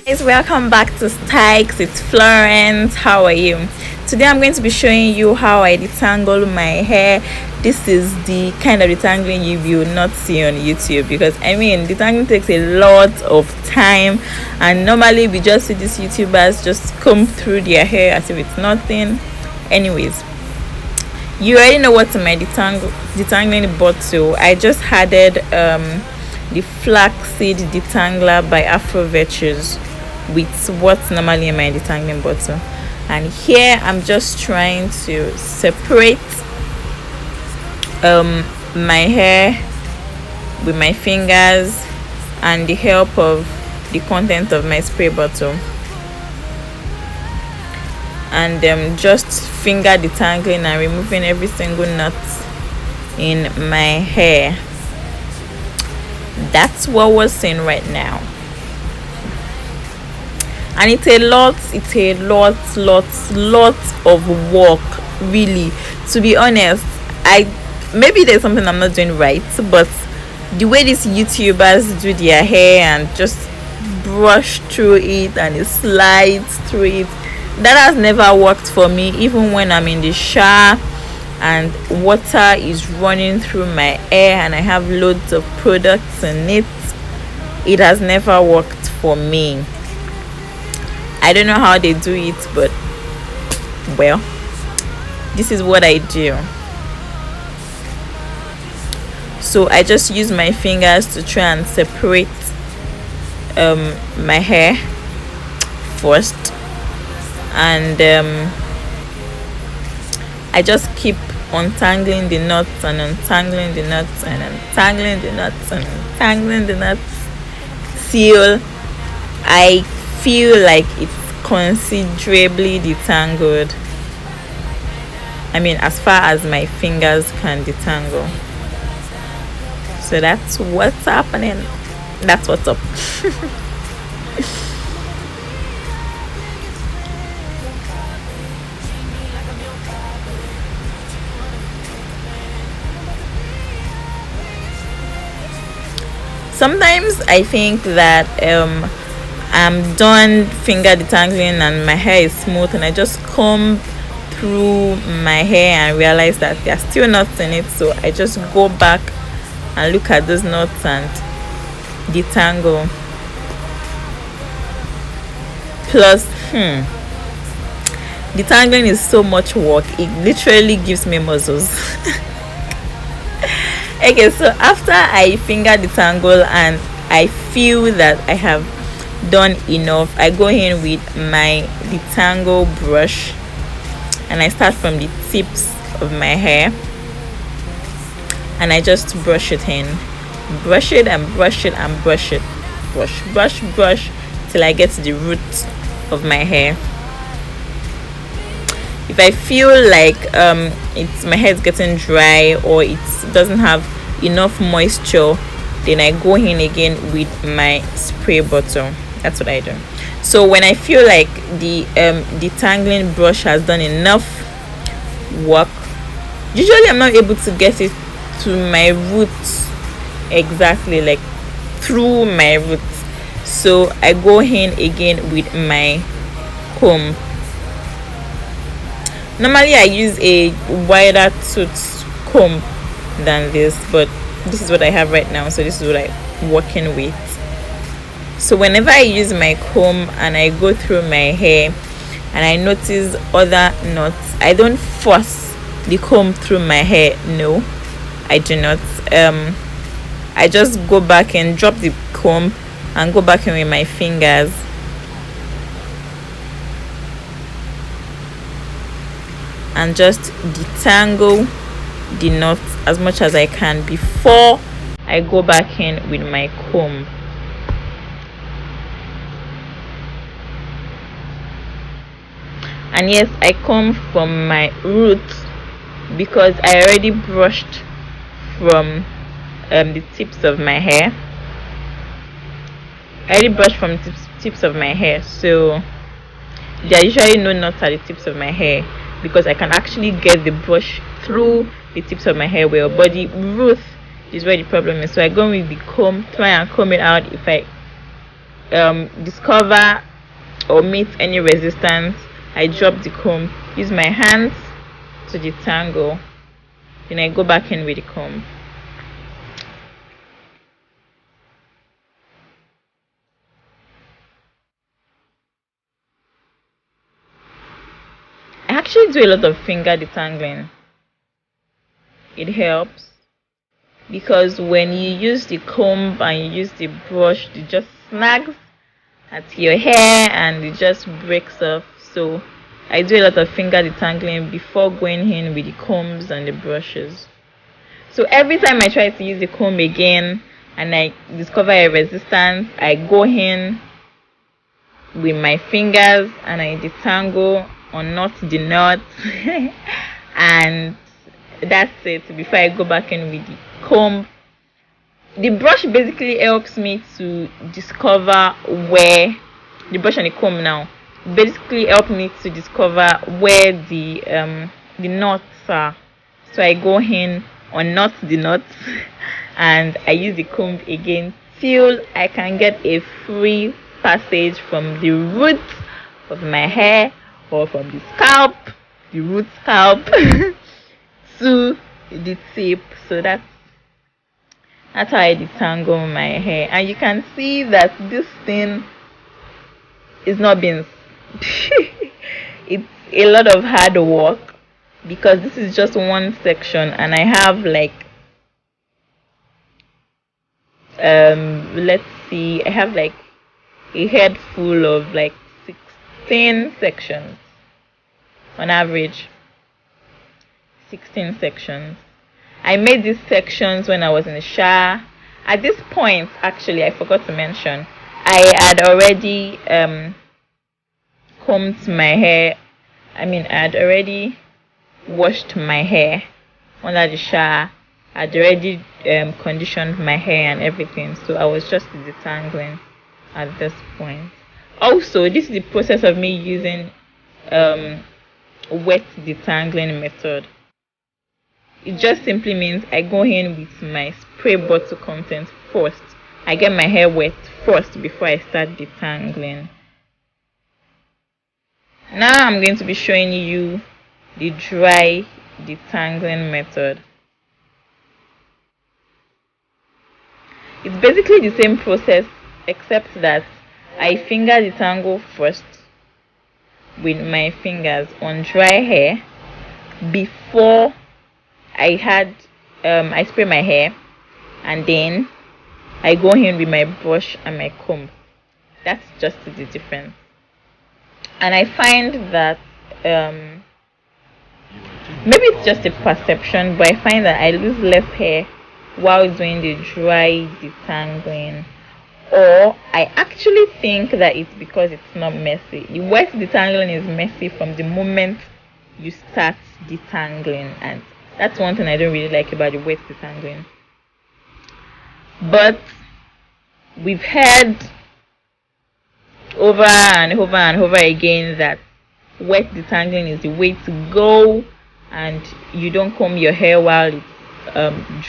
Guys, welcome back to Stikes. It's Florence. How are you? Today I'm going to be showing you how I detangle my hair. This is the kind of detangling you will not see on YouTube, because detangling takes a lot of time, and normally we just see these YouTubers just comb through their hair as if it's nothing. Anyways, you already know what's in my detangling bottle. I just added the flaxseed detangler by Afro Virtues with what's normally in my detangling bottle, and here I'm just trying to separate my hair with my fingers and the help of the content of my spray bottle, and just finger detangling and removing every single knot in my hair. That's what we're seeing right now, and it's a lot of work, really. To be honest, maybe there's something I'm not doing right, but the way these YouTubers do their hair and just brush through it and it slides through it, that has never worked for me. Even when I'm in the shower and water is running through my hair and I have loads of products in it, it has never worked for me. I don't know how they do it, but well, this is what I do. So I just use my fingers to try and separate my hair first, and I just keep untangling the knots and untangling the knots and untangling the knots and untangling the knots till I feel like it's considerably detangled. As far as my fingers can detangle. So that's what's happening. That's what's up. Sometimes I think that I'm done finger detangling and my hair is smooth, and I just comb through my hair and realize that there are still knots in it, so I just go back and look at those knots and detangle. Plus, detangling is so much work, it literally gives me muscles. Okay, so after I finger detangle and I feel that I have done enough, I go in with my detangle brush and I start from the tips of my hair and I just brush it in, brush it and brush it and brush it, brush till I get to the root of my hair. If I feel like my hair is getting dry or it doesn't have enough moisture, then I go in again with my spray bottle. That's what I do. So when I feel like the detangling brush has done enough work, usually I'm not able to get it to my roots exactly, like through my roots, so I go in again with my comb. Normally I use a wider tooth comb than this, but this is what I have right now, so this is what I'm working with. So whenever I use my comb and I go through my hair and I notice other knots, I don't force the comb through my hair. No, I do not. I just go back and drop the comb and go back in with my fingers and just detangle the knots as much as I can before I go back in with my comb. And yes, I comb from my roots because I already brushed from the tips of my hair. Tips of my hair, so there are usually no knots at the tips of my hair because I can actually get the brush through the tips of my hair well, but the root is where the problem is. So I go with the comb, try and comb it out. If I discover or meet any resistance, I drop the comb, use my hands to detangle, then I go back in with the comb. I actually do a lot of finger detangling. It helps because when you use the comb and you use the brush, it just snags at your hair and it just breaks off. So I do a lot of finger detangling before going in with the combs and the brushes. So every time I try to use the comb again and I discover a resistance, I go in with my fingers and I detangle or knot the knot and that's it before I go back in with the comb. The brush basically helps me to discover where the brush and the comb now basically help me to discover where the knots are. So I go in on knot the knots and I use the comb again till I can get a free passage from the root of my hair or from the scalp, the root scalp to the tip. So that's how I detangle my hair, and you can see that this thing is not being it's a lot of hard work because this is just one section and I have like let's see, I have like a head full of like 16 sections on average. 16 sections. I made these sections when I was in the shower. At this point, actually, I forgot to mention, I had already combed my hair. I had already washed my hair under the shower. I'd already conditioned my hair and everything, so I was just detangling at this point. Also, this is the process of me using wet detangling method. It just simply means I go in with my spray bottle content first. I get my hair wet first before I start detangling. Now I'm going to be showing you the dry detangling method. It's basically the same process except that I finger detangle first with my fingers on dry hair before I spray my hair, and then I go in with my brush and my comb. That's just the difference. And I find that maybe it's just a perception, but I find that I lose less hair while doing the dry detangling. Or I actually think that it's because it's not messy. The wet detangling is messy from the moment you start detangling, and that's one thing I don't really like about the wet detangling. But we've heard over and over and over again that wet detangling is the way to go, and you don't comb your hair while it's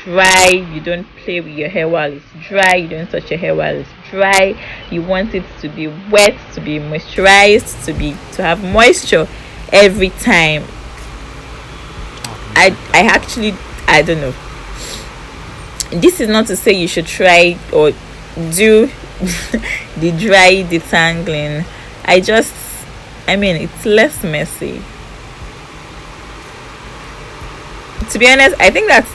dry. You don't play with your hair while it's dry. You don't touch your hair while it's dry. You want it to be wet, to be moisturized, to have moisture every time. I don't know. This is not to say you should try or do the dry detangling. It's less messy. To be honest, I think that's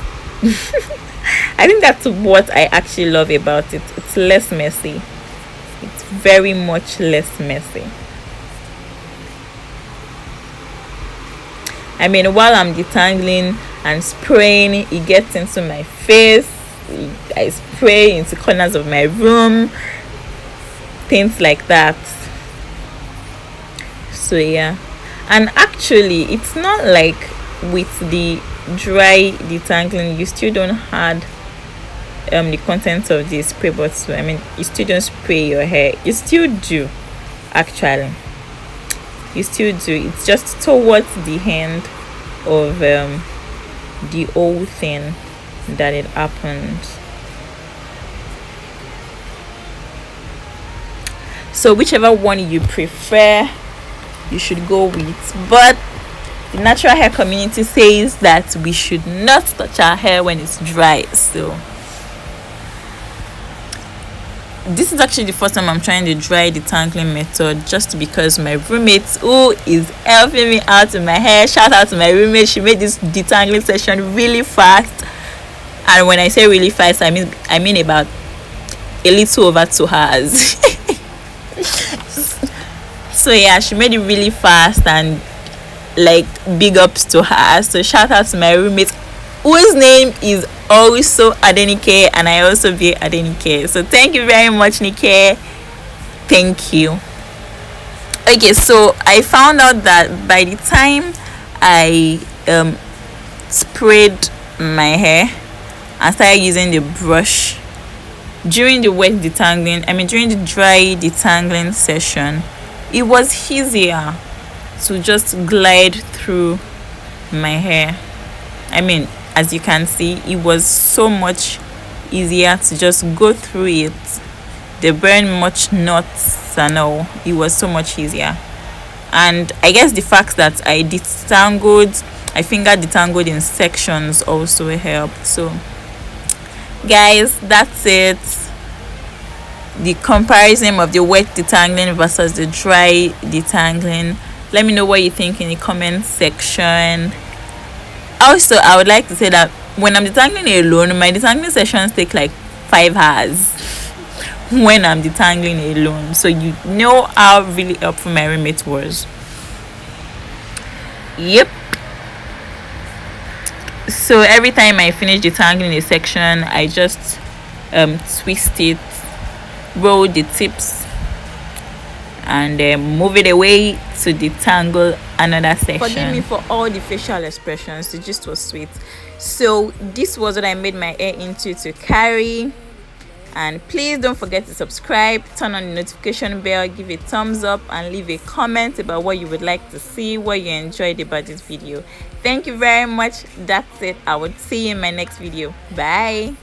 I think that's what I actually love about it. It's less messy. It's very much less messy. While I'm detangling and spraying, it gets into my face. I spray into corners of my room, things like that. So yeah, and actually, it's not like with the dry detangling you still don't add the contents of the spray bottle. You still don't spray your hair. You still do, actually. You still do. It's just towards the end of the whole thing that it happened. So whichever one you prefer, you should go with. But the natural hair community says that we should not touch our hair when it's dry. So this is actually the first time I'm trying the dry detangling method, just because my roommate, who is helping me out with my hair, shout out to my roommate, she made this detangling session really fast. And when I say really fast, I mean about a little over 2 hours. So yeah, she made it really fast, and like, big ups to her. So shout out to my roommate, whose name is also Adenike, and I also be Adenike. So thank you very much, Nike. Thank you. Okay, so I found out that by the time I sprayed my hair and started using the brush during the wet detangling, during the dry detangling session, it was easier to just glide through my hair. As you can see, it was so much easier to just go through it. There weren't much knots and all. It was so much easier. And I guess the fact that I finger detangled in sections also helped. So guys, that's it. The comparison of the wet detangling versus the dry detangling. Let me know what you think in the comment section. Also, I would like to say that when I'm detangling alone, my detangling sessions take like 5 hours when I'm detangling alone. So you know how really helpful my roommate was. Yep. So every time I finish detangling a section, I just twist it, roll the tips, and move it away to detangle another section. Forgive me for all the facial expressions. The gist was sweet. So this was what I made my hair into to carry. And please don't forget to subscribe, turn on the notification bell, give a thumbs up, and leave a comment about what you would like to see, what you enjoyed about this video. Thank you very much. That's it. I will see you in my next video. Bye.